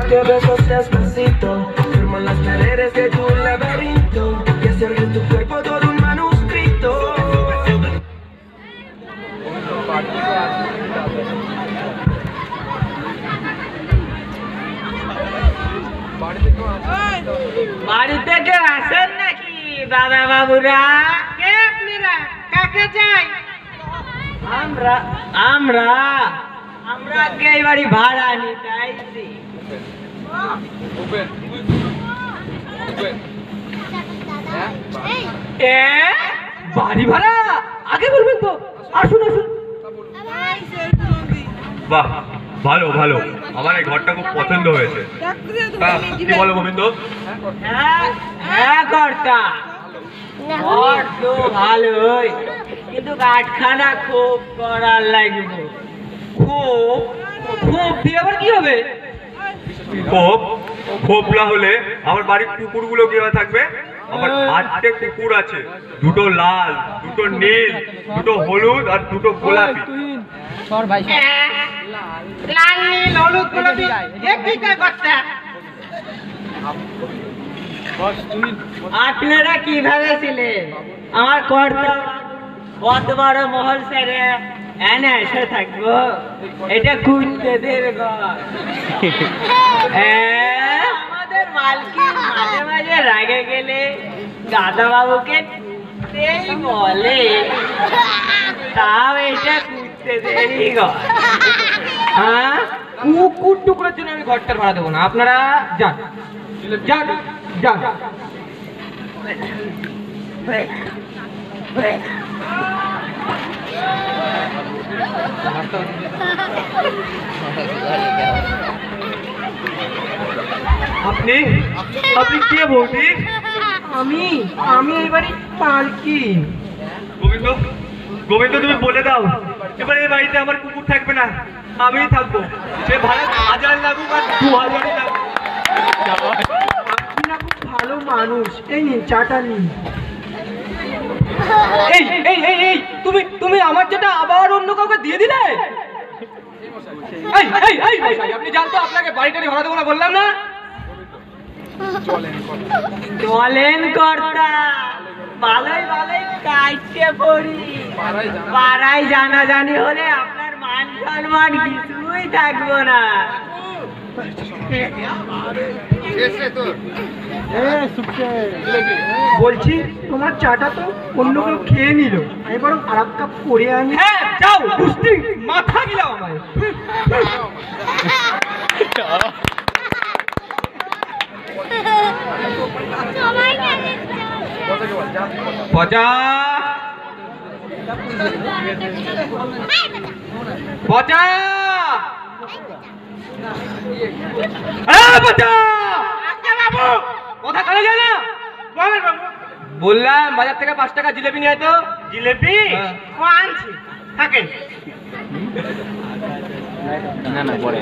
darte besos despacito, firmo las paredes de tu laberinto y hacer de tu cuerpo todo un manuscrito. বাড়িতে কে আসেন নাকি দাদা বাবুরা? কে আপনারা? কাকে চাই? আমরা আমরা আমরা কে বাড়ি ভাড়া নিতে আইছি। এ বাড়ি ভাড়া আগে বলবেন তো। আসুন আসুন। বাহ, ভালো ভালো, আমার এই ঘরটা খুব পছন্দ হয়েছে। কি বলো গোবিন্দ? হ্যাঁ হ্যাঁ কর্তা, ঘর তো ভালোই, কিন্তু কাঠখানা খুব করার লাগবে। খুব খুব দিয়ে আবার কি হবে? খোপ খোপ না হলে আমার বাড়ির কুকুরগুলো কিভাবে থাকবে? আমার 8টে কুকুর আছে, দুটো লাল, দুটো নীল, দুটো হলুদ আর দুটো গোলাপি। লাল নীল হলুদ গোলাপি একই কর্তা। আপনারা কি ভেবেছিলেন আমার কর্তা কত বড় মহল ছেড়ে এনে এসে থাকবো? এটা কুত্তেদের ঘর। আমাদের মালকিন মাঝে মাঝে রাগে গেলে দাদা বাবুকে বলে, তাও এটা কুত্তেদেরই ঘর। হ্যাঁ, কুকুর টুকুরের জন্য আমি ঘরটা ভাড়া দেবো না। আপনারা যান যান যান। আপনি আপনি কে বৌদি? আমি এবারে পালকি। গোবিন্দ গোবিন্দ, তুমি বলে দাও এবার এই বাড়িতে আমার কুকুর থাকবে না, আমিই থাকবো। সে ভাড়া 1000 লাগুক আর 2000 লাগুক। আপনি না খুব ভালো মানুষ, এই নিন চাটা নিন। এই এই এই এই তুমি তুমি আমার চাটা আবার অন্য কাউকে দিয়ে দিলে? এই এই এই মশাই, আপনি জানতো আপনাকে বাড়িটারি ভাড়া দেবো না বললাম না? চলেন কর্তা, ভালোই ভালোই কাইটে পড়ি। পাড়ায় জানাজানি হলে আপনার মান সম্মান কিছুই থাকবো না। বলছি তোমার চাটা তো অন্য কেউ খেয়ে নিল, আমি বরং আর এক কাপ করে আনি। হ্যাঁ যাও, বুঝতে মাথা গিলাও আমায়। পচা পচা কথা কানে যায় না? বললাম বাজার থেকে 5 টাকা জিলেপি নিয়ে আয় তো। জিলেপি আনছি, থাকেন। না না পরে